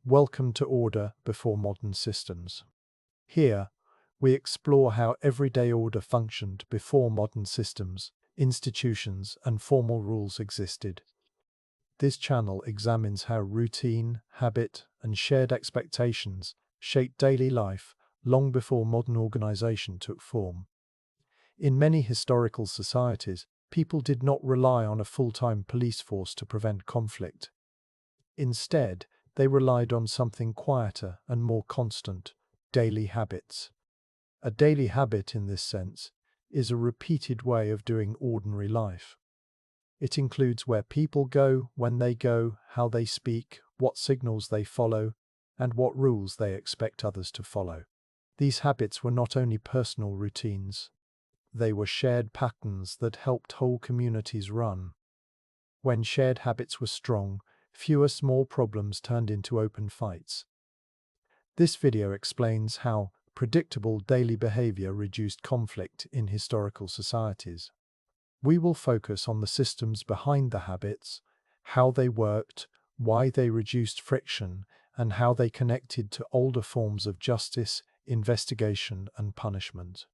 Welcome to Order Before Modern Systems. Here, we explore how everyday order functioned before modern systems, institutions, and formal rules existed. This channel examines how routine, habit, and shared expectations shaped daily life long before modern organization took form. In many historical societies, people did not rely on a full-time police force to prevent conflict. Instead, they relied on something quieter and more constant: daily habits. A daily habit, in this sense, is a repeated way of doing ordinary life. It includes where people go, when they go, how they speak, what signals they follow, and what rules they expect others to follow. These habits were not only personal routines, they were shared patterns that helped whole communities run. When shared habits were strong, fewer small problems turned into open fights. This video explains how predictable daily behavior reduced conflict in historical societies. We will focus on the systems behind the habits, how they worked, why they reduced friction, and how they connected to older forms of justice, investigation, and punishment.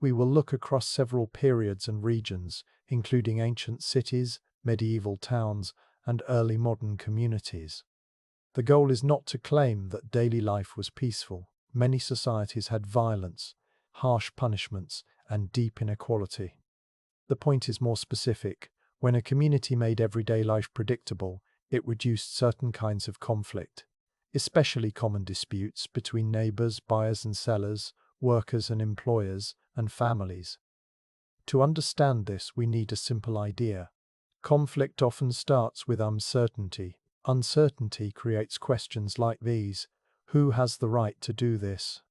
We will look across several periods and regions, including ancient cities, medieval towns, and early modern communities. The goal is not to claim that daily life was peaceful. Many societies had violence, harsh punishments, and deep inequality. The point is more specific. When a community made everyday life predictable, it reduced certain kinds of conflict, especially common disputes between neighbors, buyers and sellers, workers and employers, and families. To understand this, we need a simple idea. Conflict often starts with uncertainty. Uncertainty creates questions like these: who has the right to do this?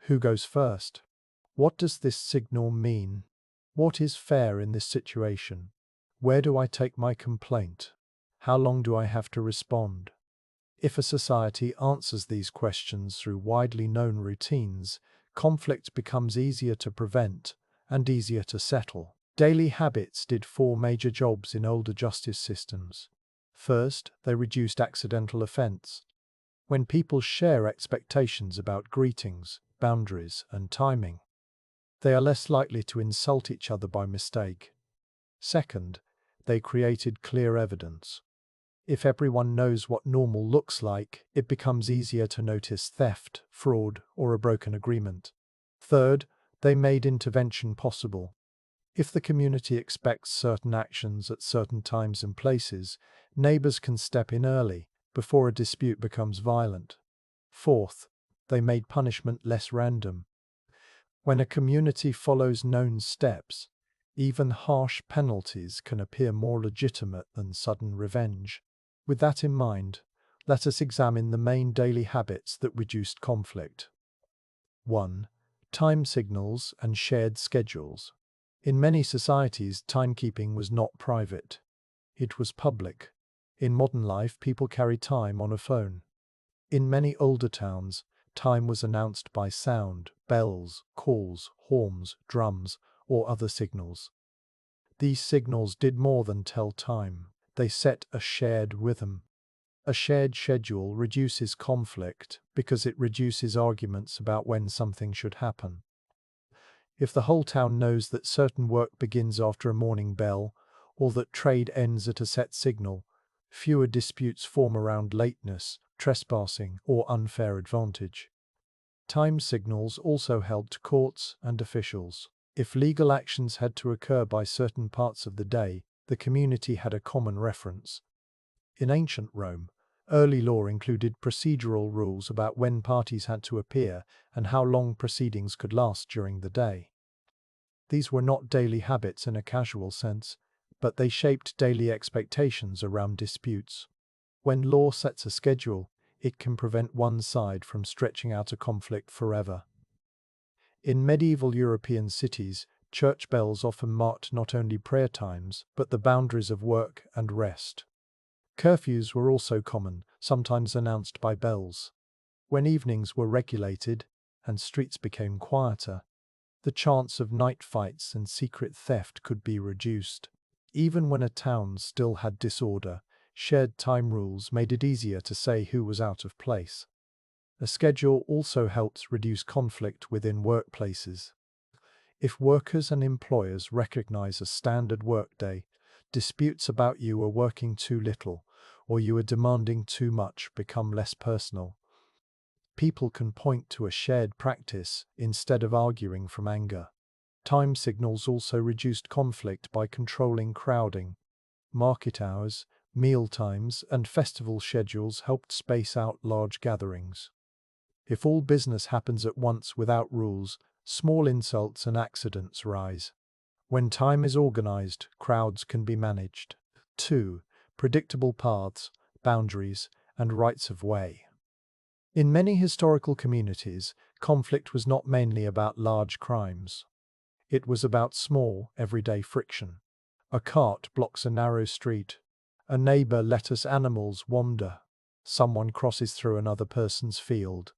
Who goes first? What does this signal mean? What is fair in this situation? Where do I take my complaint? How long do I have to respond? If a society answers these questions through widely known routines, conflict becomes easier to prevent and easier to settle. Daily habits did four major jobs in older justice systems. First, they reduced accidental offense. When people share expectations about greetings, boundaries, and timing, they are less likely to insult each other by mistake. Second, they created clear evidence. If everyone knows what normal looks like, it becomes easier to notice theft, fraud, or a broken agreement. Third, they made intervention possible. If the community expects certain actions at certain times and places, neighbors can step in early, before a dispute becomes violent. Fourth, they made punishment less random. When a community follows known steps, even harsh penalties can appear more legitimate than sudden revenge. With that in mind, let us examine the main daily habits that reduced conflict. 1. Time signals and shared schedules. In many societies, timekeeping was not private. It was public. In modern life, people carry time on a phone. In many older towns, time was announced by sound, bells, calls, horns, drums, or other signals. These signals did more than tell time. They set a shared rhythm. A shared schedule reduces conflict because it reduces arguments about when something should happen. If the whole town knows that certain work begins after a morning bell, or that trade ends at a set signal, fewer disputes form around lateness, trespassing, or unfair advantage. Time signals also helped courts and officials. If legal actions had to occur by certain parts of the day, the community had a common reference. In ancient Rome, early law included procedural rules about when parties had to appear and how long proceedings could last during the day. These were not daily habits in a casual sense, but they shaped daily expectations around disputes. When law sets a schedule, it can prevent one side from stretching out a conflict forever. In medieval European cities, church bells often marked not only prayer times, but the boundaries of work and rest. Curfews were also common, sometimes announced by bells. When evenings were regulated and streets became quieter, the chance of night fights and secret theft could be reduced. Even when a town still had disorder, Shared time rules made it easier to say who was out of place. A schedule also helps reduce conflict within workplaces. If workers and employers recognize a standard workday, disputes about you are working too little or you are demanding too much become less personal. People can point to a shared practice instead of arguing from anger. Time signals also reduced conflict by controlling crowding. Market hours, meal times, and festival schedules helped space out large gatherings. If all business happens at once without rules, small insults and accidents rise. When time is organized, crowds can be managed. 2. Predictable paths, boundaries, and rights of way. In many historical communities, conflict was not mainly about large crimes. It was about small, everyday friction. A cart blocks a narrow street. A neighbor lets animals wander. Someone crosses through another person's field.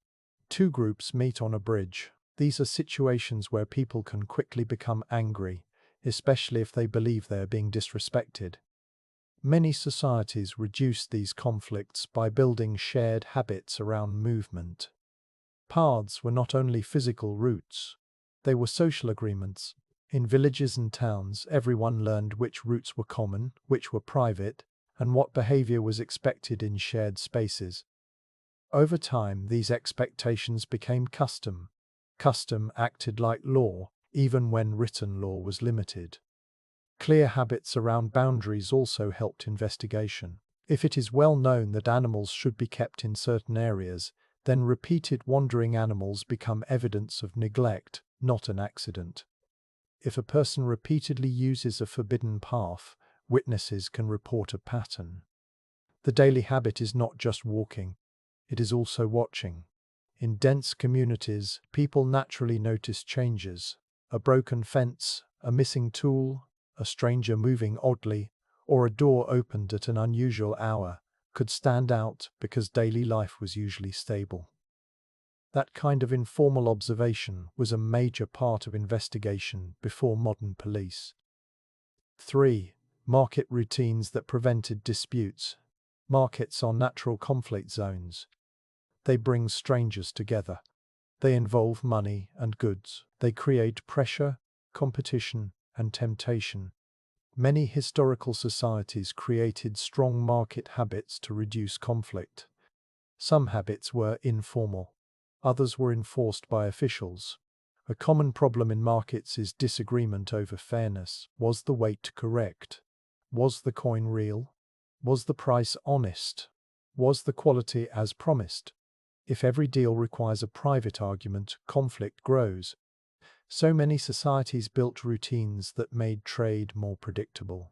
Two groups meet on a bridge. These are situations where people can quickly become angry, especially if they believe they are being disrespected. Many societies reduce these conflicts by building shared habits around movement. Paths were not only physical routes, they were social agreements. In villages and towns, everyone learned which routes were common, which were private, and what behavior was expected in shared spaces. Over time, these expectations became custom. Custom acted like law, even when written law was limited. Clear habits around boundaries also helped investigation. If it is well known that animals should be kept in certain areas, then repeated wandering animals become evidence of neglect, not an accident. If a person repeatedly uses a forbidden path, witnesses can report a pattern. The daily habit is not just walking, it is also watching. In dense communities, people naturally notice changes. A broken fence, a missing tool, a stranger moving oddly, or a door opened at an unusual hour could stand out because daily life was usually stable. That kind of informal observation was a major part of investigation before modern police. 3. Market routines that prevented disputes. Markets are natural conflict zones. They bring strangers together. They involve money and goods. They create pressure, competition, and temptation. Many historical societies created strong market habits to reduce conflict. Some habits were informal. Others were enforced by officials. A common problem in markets is disagreement over fairness. Was the weight correct? Was the coin real? Was the price honest? Was the quality as promised? If every deal requires a private argument, conflict grows. So many societies built routines that made trade more predictable.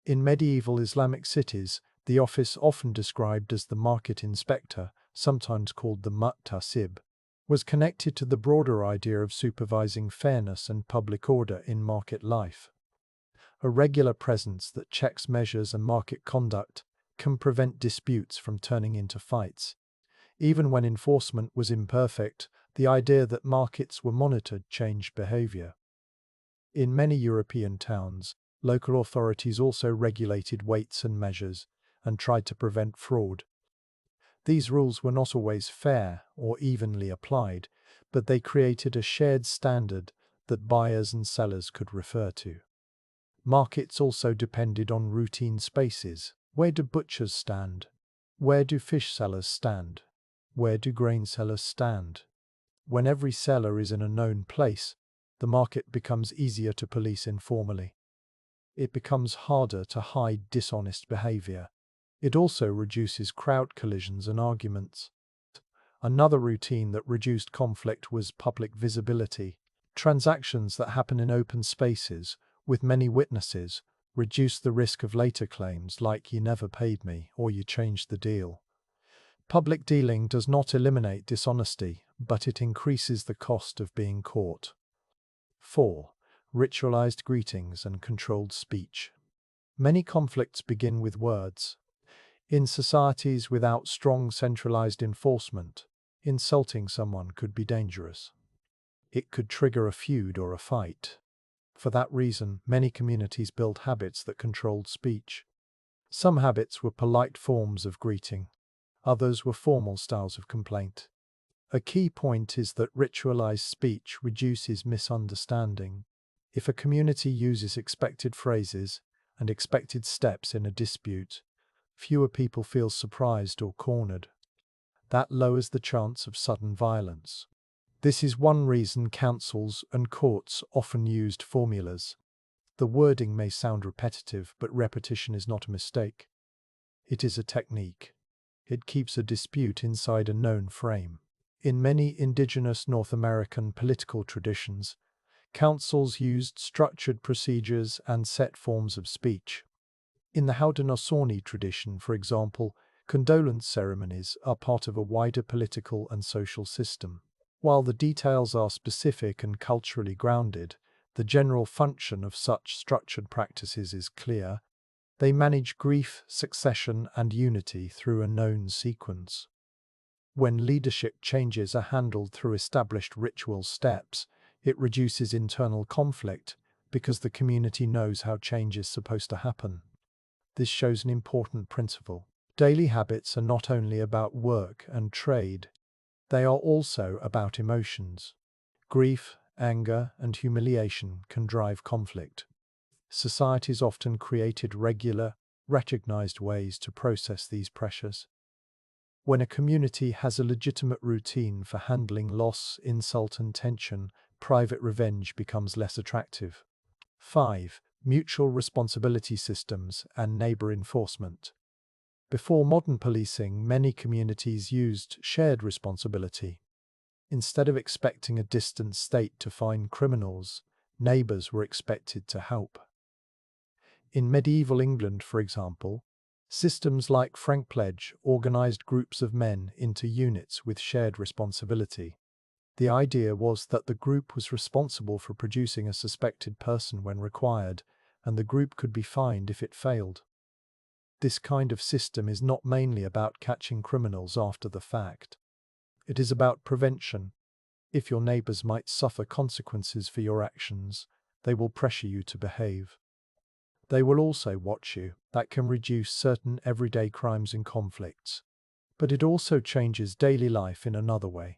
In medieval Islamic cities, the office often described as the market inspector, sometimes called the mu'tasib, was connected to the broader idea of supervising fairness and public order in market life. A regular presence that checks measures and market conduct can prevent disputes from turning into fights. Even when enforcement was imperfect, the idea that markets were monitored changed behavior. In many European towns, local authorities also regulated weights and measures and tried to prevent fraud. These rules were not always fair or evenly applied, but they created a shared standard that buyers and sellers could refer to. Markets also depended on routine spaces. Where do butchers stand? Where do fish sellers stand? Where do grain sellers stand? When every seller is in a known place, the market becomes easier to police informally. It becomes harder to hide dishonest behavior. It also reduces crowd collisions and arguments. Another routine that reduced conflict was public visibility. Transactions that happen in open spaces, with many witnesses, reduce the risk of later claims like "you never paid me" or "you changed the deal." Public dealing does not eliminate dishonesty, but it increases the cost of being caught. 4. Ritualized greetings and controlled speech. Many conflicts begin with words. In societies without strong centralized enforcement, insulting someone could be dangerous. It could trigger a feud or a fight. For that reason, many communities built habits that controlled speech. Some habits were polite forms of greeting. Others were formal styles of complaint. A key point is that ritualized speech reduces misunderstanding. If a community uses expected phrases and expected steps in a dispute, fewer people feel surprised or cornered. That lowers the chance of sudden violence. This is one reason councils and courts often used formulas. The wording may sound repetitive, but repetition is not a mistake. It is a technique. It keeps a dispute inside a known frame. In many indigenous North American political traditions, councils used structured procedures and set forms of speech. In the Haudenosaunee tradition, for example, condolence ceremonies are part of a wider political and social system. While the details are specific and culturally grounded, the general function of such structured practices is clear. They manage grief, succession, and unity through a known sequence. When leadership changes are handled through established ritual steps, it reduces internal conflict because the community knows how change is supposed to happen. This shows an important principle. Daily habits are not only about work and trade, they are also about emotions. Grief, anger, and humiliation can drive conflict. Societies often created regular, recognized ways to process these pressures. When a community has a legitimate routine for handling loss, insult, and tension, private revenge becomes less attractive. 5. Mutual responsibility systems and neighbor enforcement. Before modern policing, many communities used shared responsibility. Instead of expecting a distant state to find criminals, neighbors were expected to help. In medieval England, for example, systems like Frank Pledge organized groups of men into units with shared responsibility. The idea was that the group was responsible for producing a suspected person when required, and the group could be fined if it failed. This kind of system is not mainly about catching criminals after the fact. It is about prevention. If your neighbors might suffer consequences for your actions, they will pressure you to behave. They will also watch you. That can reduce certain everyday crimes and conflicts. But it also changes daily life in another way.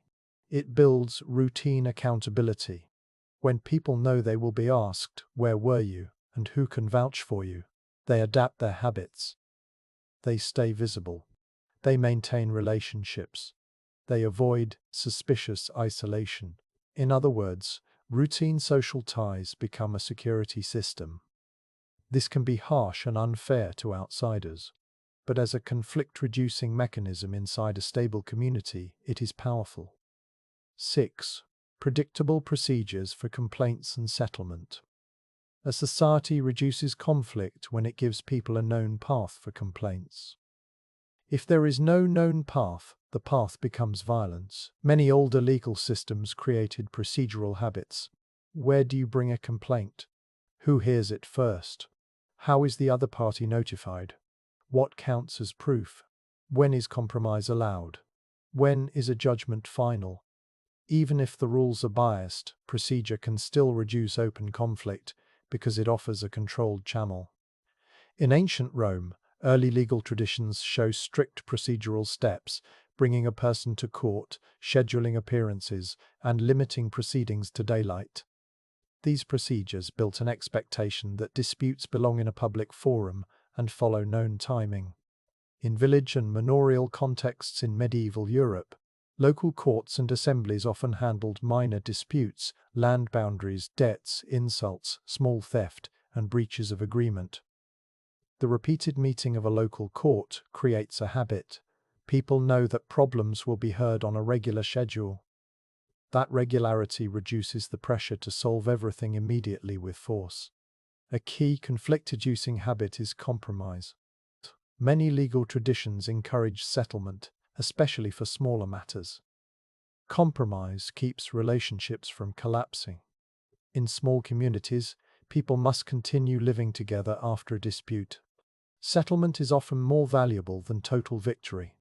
It builds routine accountability. When people know they will be asked, "Where were you?" and "Who can vouch for you?" they adapt their habits. They stay visible. They maintain relationships. They avoid suspicious isolation. In other words, routine social ties become a security system. This can be harsh and unfair to outsiders, but as a conflict-reducing mechanism inside a stable community, it is powerful. 6. Predictable procedures for complaints and settlement. A society reduces conflict when it gives people a known path for complaints. If there is no known path, the path becomes violence. Many older legal systems created procedural habits. Where do you bring a complaint? Who hears it first? How is the other party notified? What counts as proof? When is compromise allowed? When is a judgment final? Even if the rules are biased, procedure can still reduce open conflict because it offers a controlled channel. In ancient Rome, early legal traditions show strict procedural steps, bringing a person to court, scheduling appearances, and limiting proceedings to daylight. These procedures built an expectation that disputes belong in a public forum and follow known timing. In village and manorial contexts in medieval Europe, local courts and assemblies often handled minor disputes, land boundaries, debts, insults, small theft, and breaches of agreement. The repeated meeting of a local court creates a habit. People know that problems will be heard on a regular schedule. That regularity reduces the pressure to solve everything immediately with force. A key conflict-reducing habit is compromise. Many legal traditions encourage settlement, especially for smaller matters. Compromise keeps relationships from collapsing. In small communities, people must continue living together after a dispute. Settlement is often more valuable than total victory.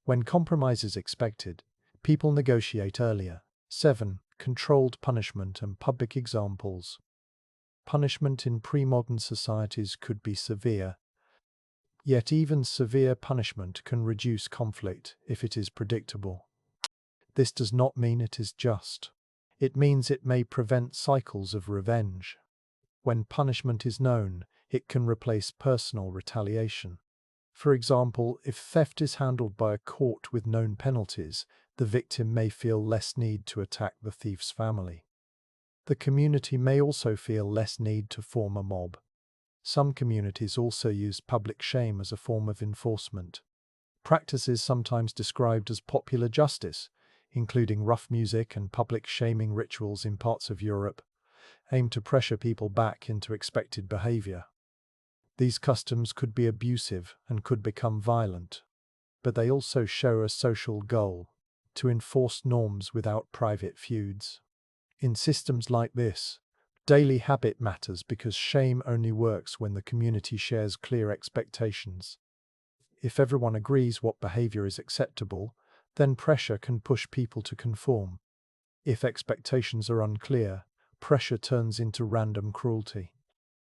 When compromise is expected, people negotiate earlier. 7. Controlled punishment and public examples. Punishment in pre-modern societies could be severe. Yet even severe punishment can reduce conflict if it is predictable. This does not mean it is just. It means it may prevent cycles of revenge. When punishment is known, it can replace personal retaliation. For example, if theft is handled by a court with known penalties, the victim may feel less need to attack the thief's family. The community may also feel less need to form a mob. Some communities also use public shame as a form of enforcement. Practices sometimes described as popular justice, including rough music and public shaming rituals in parts of Europe, aim to pressure people back into expected behavior. These customs could be abusive and could become violent, but they also show a social goal: to enforce norms without private feuds. In systems like this, daily habit matters because shame only works when the community shares clear expectations. If everyone agrees what behavior is acceptable, then pressure can push people to conform. If expectations are unclear, pressure turns into random cruelty.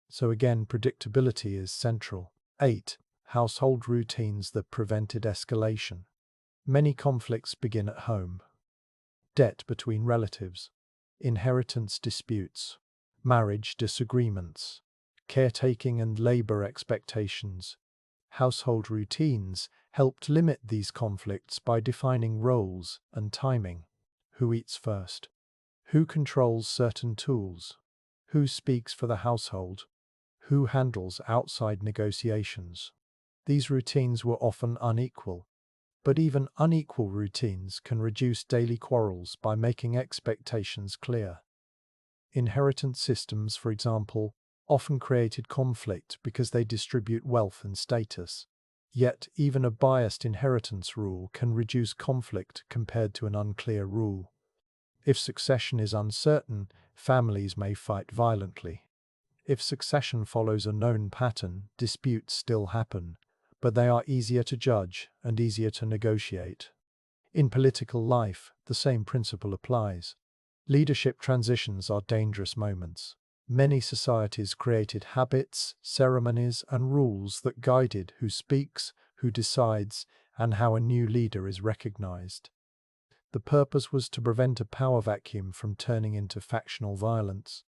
So again, predictability is central. 8. Household routines that prevented escalation. Many conflicts begin at home. Debt between relatives, inheritance disputes, marriage disagreements, caretaking and labor expectations. Household routines helped limit these conflicts by defining roles and timing. Who eats first? Who controls certain tools? Who speaks for the household? Who handles outside negotiations? These routines were often unequal, but even unequal routines can reduce daily quarrels by making expectations clear. Inheritance systems, for example, often created conflict because they distribute wealth and status. Yet, even a biased inheritance rule can reduce conflict compared to an unclear rule. If succession is uncertain, families may fight violently. If succession follows a known pattern, disputes still happen, but they are easier to judge and easier to negotiate. In political life, the same principle applies. Leadership transitions are dangerous moments. Many societies created habits, ceremonies, and rules that guided who speaks, who decides, and how a new leader is recognized. The purpose was to prevent a power vacuum from turning into factional violence.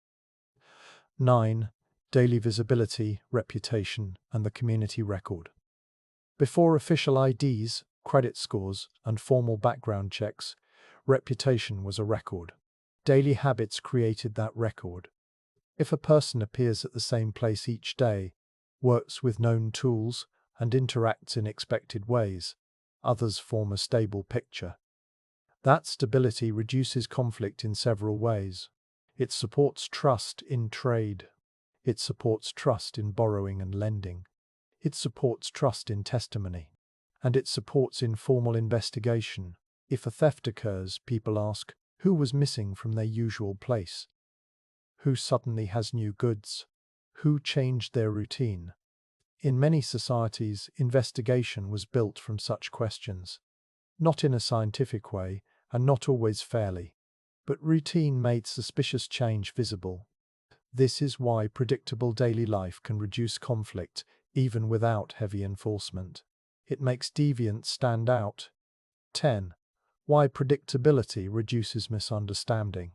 9. Daily visibility, reputation, and the community record. Before official IDs, credit scores, and formal background checks, reputation was a record. Daily habits created that record. If a person appears at the same place each day, works with known tools, and interacts in expected ways, others form a stable picture. That stability reduces conflict in several ways. It supports trust in trade. It supports trust in borrowing and lending. It supports trust in testimony. And it supports informal investigation. If a theft occurs, people ask, who was missing from their usual place? Who suddenly has new goods? Who changed their routine? In many societies, investigation was built from such questions. Not in a scientific way, and not always fairly, but routine made suspicious change visible. This is why predictable daily life can reduce conflict, even without heavy enforcement. It makes deviance stand out. 10. Why predictability reduces misunderstanding.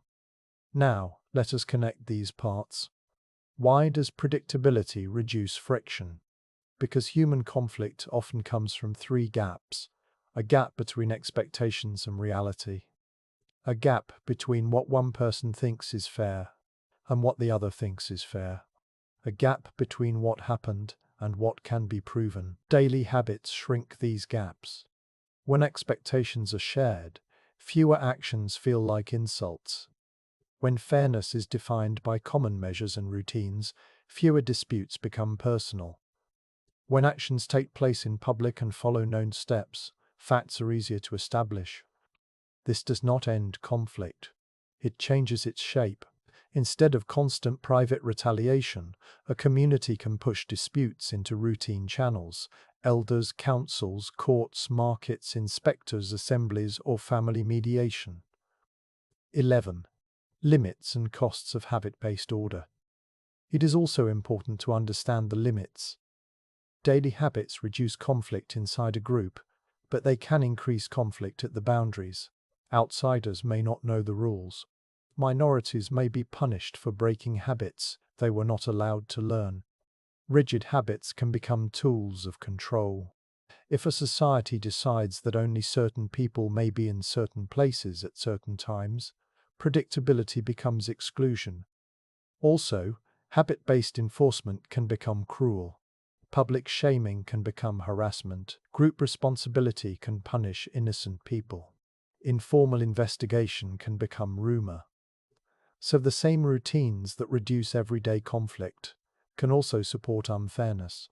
Now, let us connect these parts. Why does predictability reduce friction? Because human conflict often comes from three gaps: a gap between expectations and reality, a gap between what one person thinks is fair and what the other thinks is fair, a gap between what happened and what can be proven. Daily habits shrink these gaps. When expectations are shared, fewer actions feel like insults. When fairness is defined by common measures and routines, fewer disputes become personal. When actions take place in public and follow known steps, facts are easier to establish. This does not end conflict. It changes its shape. Instead of constant private retaliation, a community can push disputes into routine channels: elders, councils, courts, markets, inspectors, assemblies, or family mediation. 11. Limits and costs of habit-based order. It is also important to understand the limits. Daily habits reduce conflict inside a group, but they can increase conflict at the boundaries. Outsiders may not know the rules. Minorities may be punished for breaking habits they were not allowed to learn. Rigid habits can become tools of control. If a society decides that only certain people may be in certain places at certain times, predictability becomes exclusion. Also, habit-based enforcement can become cruel. Public shaming can become harassment. Group responsibility can punish innocent people. Informal investigation can become rumor. So the same routines that reduce everyday conflict can also support unfairness.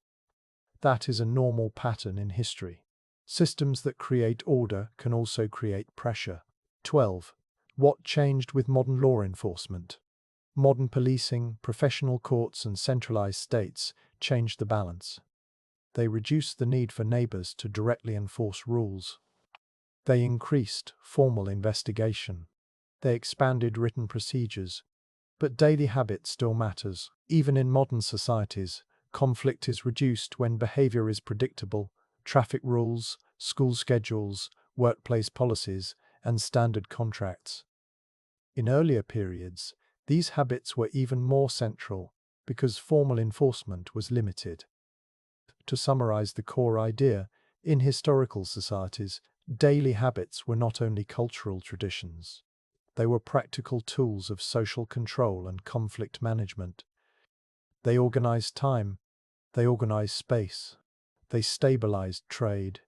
That is a normal pattern in history. Systems that create order can also create pressure. 12. What changed with modern law enforcement? Modern policing, professional courts, and centralized states changed the balance. They reduced the need for neighbors to directly enforce rules. They increased formal investigation. They expanded written procedures. But daily habit still matters. Even in modern societies, conflict is reduced when behavior is predictable. Traffic rules, school schedules, workplace policies, and standard contracts. In earlier periods, these habits were even more central because formal enforcement was limited. To summarize the core idea, in historical societies, daily habits were not only cultural traditions. They were practical tools of social control and conflict management. They organized time, they organized space, they stabilized trade,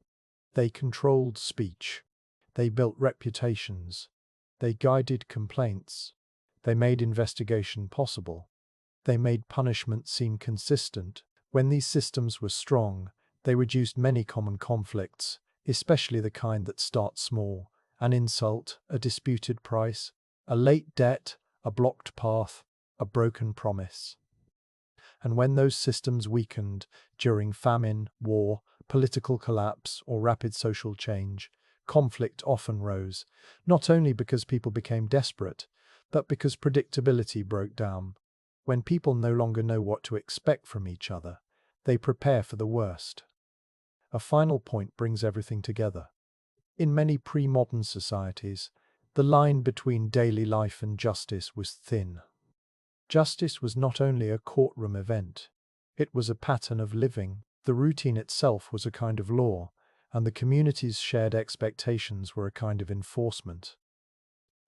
they controlled speech, they built reputations, they guided complaints, they made investigation possible, they made punishment seem consistent. When these systems were strong, they reduced many common conflicts, especially the kind that start small: an insult, a disputed price, a late debt, a blocked path, a broken promise. And when those systems weakened during famine, war, political collapse, or rapid social change, conflict often rose, not only because people became desperate, but because predictability broke down. When people no longer know what to expect from each other, they prepare for the worst. A final point brings everything together. In many pre-modern societies, the line between daily life and justice was thin. Justice was not only a courtroom event, it was a pattern of living. The routine itself was a kind of law, and the community's shared expectations were a kind of enforcement.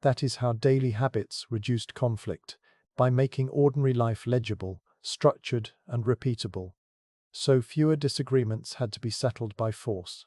That is how daily habits reduced conflict, by making ordinary life legible, structured, and repeatable. So fewer disagreements had to be settled by force.